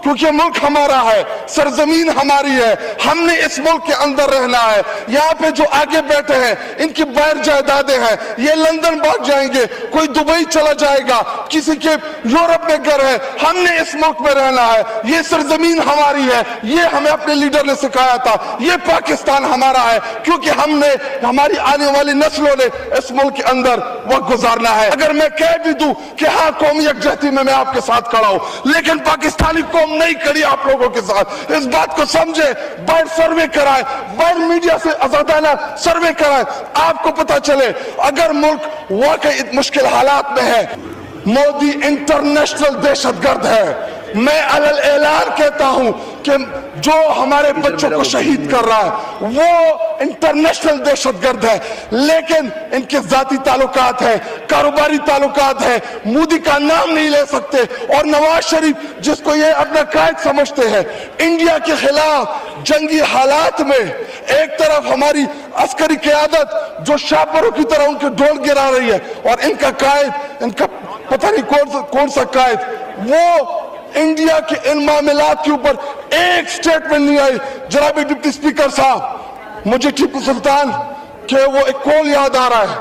क्योंकि मुल्क हमारा है, सरजमीन हमारी है, हमने इस मुल्क के अंदर रहना है। यहाँ पे जो आगे बैठे हैं इनकी बाहर जायदादें हैं, ये लंदन भाग जाएंगे, कोई दुबई चला जाएगा, किसी के यूरोप में घर है, हमने इस मुल्क में रहना है, ये सरजमीन हमारी है। ये हमें अपने लीडर ने सिखाया था, ये पाकिस्तान हमारा है, क्योंकि हमने, हमारी आने वाली नस्लों ने इस मुल्क के अंदर वक्त गुजारना है। अगर मैं कह भी दूं कि हाँ कौमी यकजहती में मैं आपके साथ खड़ा हूं, लेकिन पाकिस्तानी कौम नहीं खड़ी आप लोगों के साथ। इस बात को समझे, बाहर सर्वे कराए, बाहर मीडिया से आजादाना सर्वे कराए, आपको पता चले अगर मुल्क वाकई मुश्किल हालात में है। मोदी इंटरनेशनल दहशतगर्द है। मैं अलल ऐलान कहता हूं कि जो हमारे बच्चों को शहीद कर रहा है वो इंटरनेशनल दहशतगर्द है, लेकिन इनके जाती ताल्लुकात है, कारोबारी ताल्लुकात है, मोदी का नाम नहीं ले सकते। और नवाज शरीफ जिसको ये अपना कायद समझते हैं, इंडिया के खिलाफ जंगी हालात में एक तरफ हमारी अस्करी क़यादत जो शापरों की तरह उनके ढोल गिरा रही है, और इनका कायद, इनका पता नहीं कौन सा कायद, वो इंडिया के इन मामलात के ऊपर एक स्टेटमेंट नहीं आई। जनाब डिप्टी स्पीकर साहब, मुझे टीपू सुल्तान के वो एक कॉल याद आ रहा है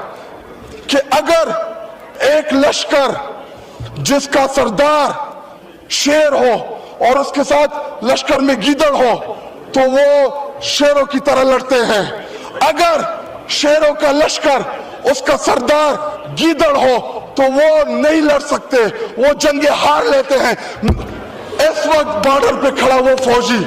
कि अगर एक लश्कर जिसका सरदार शेर हो और उसके साथ लश्कर में गीदड़ हो तो वो शेरों की तरह लड़ते हैं। अगर शेरों का लश्कर उसका सरदार गीदड़ हो तो वो नहीं लड़ सकते, वो जंगे हार लेते हैं। इस वक्त बॉर्डर पे खड़ा वो फौजी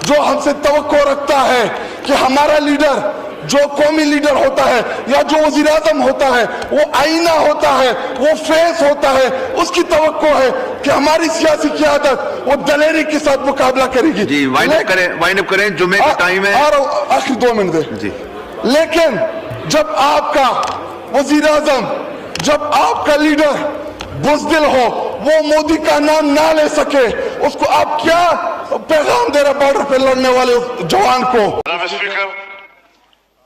जो हमसे तवक्को रखता है कि हमारा लीडर, जो कौमी लीडर होता है या जो वजीर आजम होता है, वो आईना होता है, वो फेस होता है, उसकी तवक्को है कि हमारी सियासी क़यादत वो दलेरी के साथ मुकाबला करेगी। जी, वाइंड अप करें, जुम्मे का टाइम है। आखिर 2 मिनट दे जी। लेकिन जब आपका वजीर आजम, जब आपका लीडर बुज़दिल हो, वो मोदी का नाम ना ले सके, उसको आप क्या पैगाम दे रहे बॉर्डर पे लड़ने वाले जवान को? स्पीकर,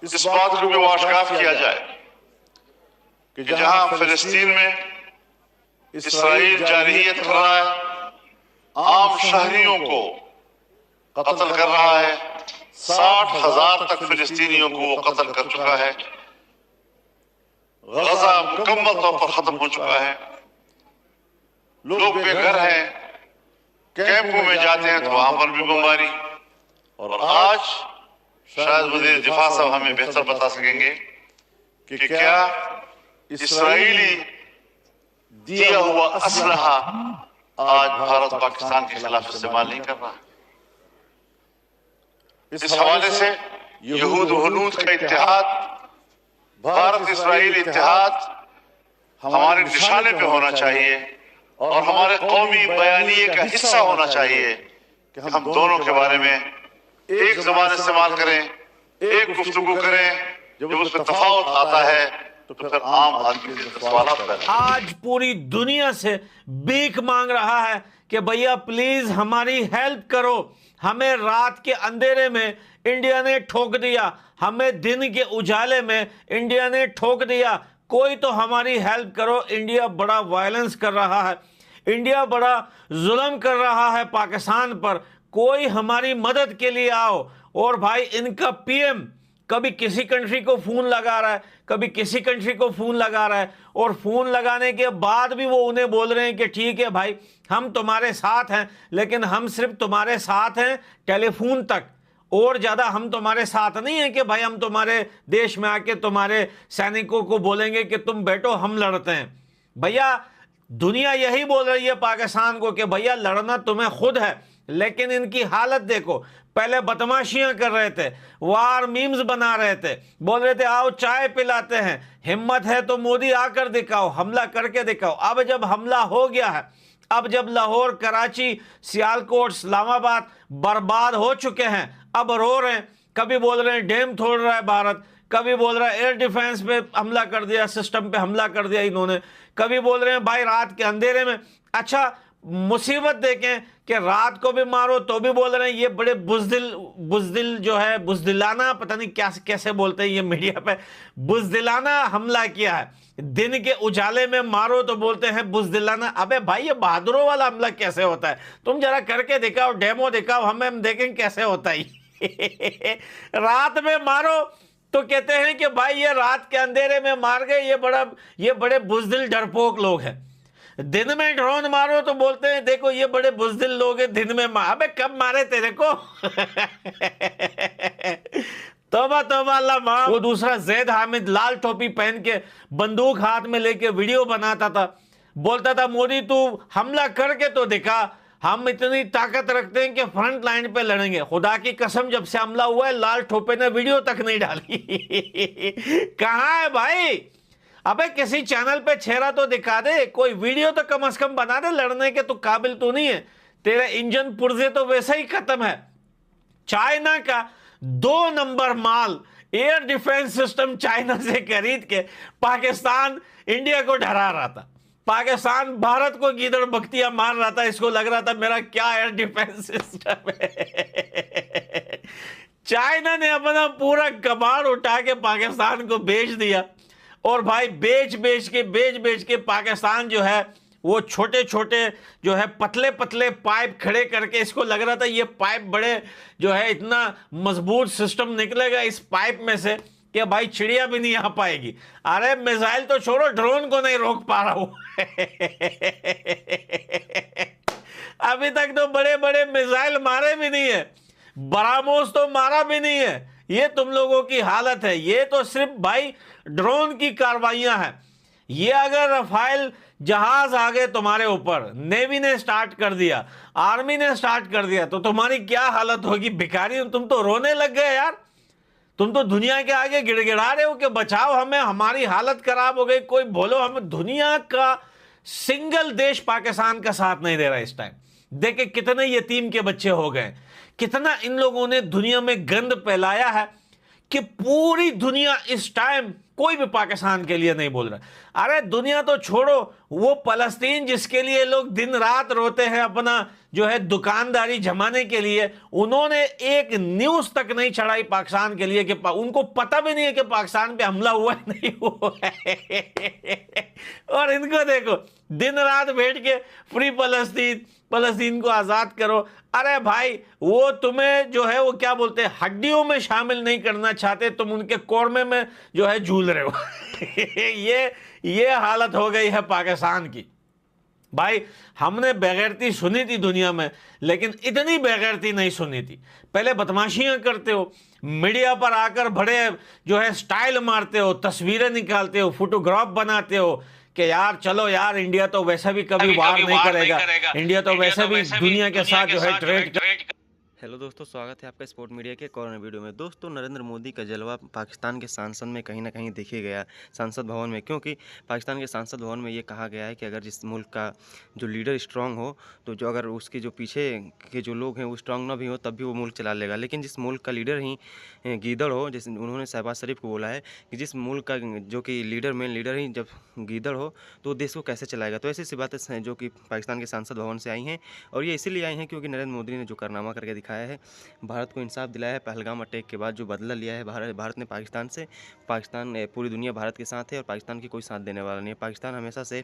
इस बात को भी वाशकाफ किया जाए कि जहां फिलिस्तीन में इसराइल जारहियत कर रहा है, आम शहरियों को कत्ल कर रहा है, 60,000 तक फिलिस्तीनियों को वो कत्ल कर चुका है, गजा मुकम्मल तौर पर खत्म हो चुका है, लोग बेघर हैं, कैंपों में जाते हैं तो वहां पर भी बमबारी। और आज शायद वज़ीर दिफा साहब हमें बेहतर बता सकेंगे कि क्या इसराइली दिया हुआ असलहा आज भारत पाकिस्तान के खिलाफ इस्तेमाल नहीं कर रहा। इस हवाले से यहूद हनूद का इत्तेहाद, भारत इसराइल इत्तेहाद हमारे निशाने पे होना चाहिए और हमारे कौमी बयानिए का हिस्सा होना चाहिए कि हम दोनों के बारे में एक ज़बान इस्तेमाल करें, एक गुफ्तगू करें। जब उसमें तफावत आता है तो फिर आम आदमी के सवाल पैदा। आज पूरी दुनिया से भीख मांग रहा है कि भैया प्लीज हमारी हेल्प करो, हमें रात के अंधेरे में इंडिया ने ठोक दिया, हमें दिन के उजाले में इंडिया ने ठोक दिया, कोई तो हमारी हेल्प करो। इंडिया बड़ा वायलेंस कर रहा है, इंडिया बड़ा जुल्म कर रहा है पाकिस्तान पर, कोई हमारी मदद के लिए आओ। और भाई इनका पीएम कभी किसी कंट्री को फ़ोन लगा रहा है, कभी किसी कंट्री को फ़ोन लगा रहा है, और फ़ोन लगाने के बाद भी वो उन्हें बोल रहे हैं कि ठीक है भाई हम तुम्हारे साथ हैं, लेकिन हम सिर्फ तुम्हारे साथ हैं टेलीफोन तक, और ज़्यादा हम तुम्हारे साथ नहीं हैं कि भाई हम तुम्हारे देश में आके तुम्हारे सैनिकों को बोलेंगे कि तुम बैठो हम लड़ते हैं। भैया दुनिया यही बोल रही है पाकिस्तान को कि भैया लड़ना तुम्हें खुद है, लेकिन इनकी हालत देखो। पहले बदमाशियां कर रहे थे, वार मीम्स बना रहे थे, बोल रहे थे आओ चाय पिलाते हैं, हिम्मत है तो मोदी आकर दिखाओ, हमला करके दिखाओ। अब जब हमला हो गया है, अब जब लाहौर, कराची, सियालकोट, इस्लामाबाद बर्बाद हो चुके हैं, अब रो रहे हैं। कभी बोल रहे हैं डैम तोड़ रहा है भारत, कभी बोल रहा है एयर डिफेंस पे हमला कर दिया, सिस्टम पे हमला कर दिया इन्होंने, कभी बोल रहे हैं भाई रात के अंधेरे में। अच्छा मुसीबत देखें कि रात को भी मारो तो भी बोल रहे हैं ये बड़े बुजदिल जो है, बुजदिलाना, पता नहीं क्या कैसे बोलते हैं ये मीडिया पे, बुजदिलाना हमला किया है। दिन के उजाले में मारो तो बोलते हैं बुजदिलाना। अबे भाई ये बहादुरों वाला हमला कैसे होता है? तुम जरा करके दिखाओ, डेमो दिखाओ, हम देखें कैसे होता है। रात में मारो तो कहते हैं कि भाई ये रात के अंधेरे में मार गए, ये बड़े बुजदिल डरपोक लोग हैं। दिन में ड्रोन मारो तो बोलते हैं देखो ये बड़े बुजदिल लोग हैं, दिन में अबे कब मारे तेरे को? तौबा तौबा अल्लाह माफ। वो दूसरा जैद हामिद लाल टोपी पहन के बंदूक हाथ में लेके वीडियो बनाता था, बोलता था मोदी तू हमला करके तो दिखा, हम इतनी ताकत रखते हैं कि फ्रंट लाइन पे लड़ेंगे। खुदा की कसम जब से हमला हुआ है लाल टोपे ने वीडियो तक नहीं डाली। कहाँ है भाई? अबे किसी चैनल पे चेहरा तो दिखा दे, कोई वीडियो तो कम से कम बना दे, लड़ने के तो काबिल तो नहीं है, तेरे इंजन पुर्जे तो वैसे ही खत्म है। चाइना का 2 नंबर माल एयर डिफेंस सिस्टम चाइना से खरीद के पाकिस्तान इंडिया को डरा रहा था, पाकिस्तान भारत को गीदड़ बख्तियां मार रहा था, इसको लग रहा था मेरा क्या एयर डिफेंस सिस्टम है। चाइना ने अपना पूरा कबाड़ उठा के पाकिस्तान को बेच दिया, और भाई बेच बेच के पाकिस्तान जो है वो छोटे छोटे जो है पतले पतले पाइप खड़े करके, इसको लग रहा था ये पाइप बड़े जो है इतना मजबूत सिस्टम निकलेगा इस पाइप में से कि भाई चिड़िया भी नहीं आ पाएगी। अरे मिसाइल तो छोड़ो, ड्रोन को नहीं रोक पा रहा हूं। अभी तक तो बड़े बड़े मिसाइल मारे भी नहीं है, बरामोस तो मारा भी नहीं है। ये तुम लोगों की हालत है। ये तो सिर्फ भाई ड्रोन की कार्रवाइयां हैं। ये अगर रफाइल जहाज आ गए तुम्हारे ऊपर, नेवी ने स्टार्ट कर दिया, आर्मी ने स्टार्ट कर दिया, तो तुम्हारी क्या हालत होगी? भिखारी तुम तो रोने लग गए यार, तुम तो दुनिया के आगे गिड़गिड़ा रहे हो कि बचाओ हमें, हमारी हालत खराब हो गई, कोई बोलो हमें। दुनिया का सिंगल देश पाकिस्तान का साथ नहीं दे रहा इस टाइम। देखे कितने यतीम के बच्चे हो गए, कितना इन लोगों ने दुनिया में गंद फैलाया है कि पूरी दुनिया इस टाइम कोई भी पाकिस्तान के लिए नहीं बोल रहा। अरे दुनिया तो छोड़ो, वो फलस्तीन जिसके लिए लोग दिन रात रोते हैं अपना जो है दुकानदारी जमाने के लिए, उन्होंने एक न्यूज तक नहीं चढ़ाई पाकिस्तान के लिए कि उनको पता भी नहीं है कि पाकिस्तान पे हमला हुआ है नहीं हुआ है। और इनको देखो दिन रात बैठ के फ्री फलस्तीन को आजाद करो। अरे भाई वो तुम्हें जो है वो क्या बोलते हैं हड्डियों में शामिल नहीं करना चाहते, तुम उनके कोरमे में जो है झूल रहे हो। ये हालत हो गई है पाकिस्तान की। भाई हमने बेगैरती सुनी थी दुनिया में, लेकिन इतनी बेगैरती नहीं सुनी थी। पहले बदमाशियां करते हो, मीडिया पर आकर बड़े जो है स्टाइल मारते हो, तस्वीरें निकालते हो, फोटोग्राफ बनाते हो कि यार चलो यार इंडिया तो वैसे भी कभी वार नहीं करेगा, इंडिया तो वैसे भी दुनिया के साथ जो है ट्रेड। हेलो दोस्तों, स्वागत है आपका स्पोर्ट मीडिया के कोरोना वीडियो में। दोस्तों नरेंद्र मोदी का जलवा पाकिस्तान के सांसद में कहीं ना कहीं देखिए गया, संसद भवन में, क्योंकि पाकिस्तान के संसद भवन में ये कहा गया है कि अगर जिस मुल्क का जो लीडर स्ट्रांग हो, तो जो अगर उसके जो पीछे के जो लोग हैं वो स्ट्रांग ना भी हो तब भी वो मुल्क चला लेगा। लेकिन जिस मुल्क का लीडर ही गीदड़ हो, जैसे उन्होंने शहबाज शरीफ को बोला है कि जिस मुल्क का जो कि मेन लीडर ही जब गीदड़ हो तो देश को कैसे चलाएगा। तो ऐसी सी बातें हैं जो कि पाकिस्तान के संसद भवन से आई हैं, और ये इसीलिए आई हैं क्योंकि नरेंद्र मोदी ने जो कारनामा करके दिखाया है, भारत को इंसाफ दिलाया है। पहलगाम अटैक के बाद जो बदला लिया है भारत ने पाकिस्तान से, पाकिस्तान पूरी दुनिया भारत के साथ है और पाकिस्तान की कोई साथ देने वाला नहीं है। पाकिस्तान हमेशा से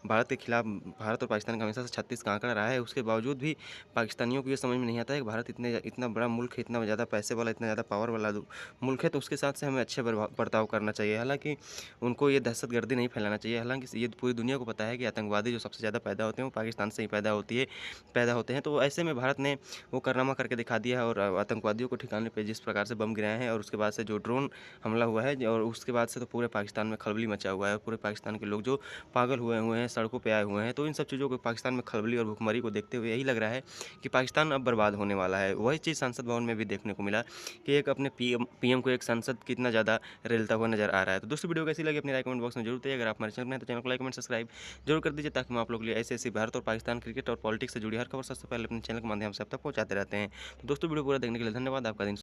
भारत के खिलाफ, भारत और पाकिस्तान का हमेशा से 36 का आंकड़ा रहा है। उसके बावजूद भी पाकिस्तानियों को ये समझ में नहीं आता है कि भारत इतना बड़ा मुल्क है, इतना ज़्यादा पैसे वाला, इतना ज़्यादा पावर वाला मुल्क है, तो उसके साथ से हमें अच्छे बर्ताव करना चाहिए। हालांकि उनको ये दहशतगर्दी नहीं फैलाना चाहिए। हालांकि ये पूरी दुनिया को पता है कि आतंकवादी जो सबसे ज़्यादा पैदा होते हैं वो पाकिस्तान से ही पैदा होते हैं। तो ऐसे में भारत ने वो कारनामा करके दिखा दिया है और आतंकवादियों को ठिकाने पे जिस प्रकार से बम गिराए हैं, और उसके बाद से जो ड्रोन हमला हुआ है, और उसके बाद से तो पूरे पाकिस्तान में खलबली मचा हुआ है। पूरे पाकिस्तान के लोग जो पागल हुए हैं, सड़कों पे आए हुए हैं। तो इन सब चीज़ों को, पाकिस्तान में खलबली और भुखमरी को देखते हुए यही लग रहा है कि पाकिस्तान अब बर्बाद होने वाला है। वही चीज़ संसद भवन में भी देखने को मिला कि एक अपने पीएम को एक सांसद कितना ज़्यादा रेलता हुआ नजर आ रहा है। तो दोस्तों वीडियो कैसी लगी अपनी राय कमेंट बॉक्स में जरूर बताइए। अगर आप हमारे चैनल में हैं तो चैनल को लाइक कमेंट सब्सक्राइब जरूर कर दीजिए, ताकि मैं आप लोग के लिए ऐसे भारत और पाकिस्तान क्रिकेट और पॉलिटिक्स से जुड़ी हर खबर सबसे पहले अपने चैनल के माध्यम से अब तक पहुँचाते रहते हैं। तो दोस्तों वीडियो पूरा देखने के लिए धन्यवाद। आपका दिन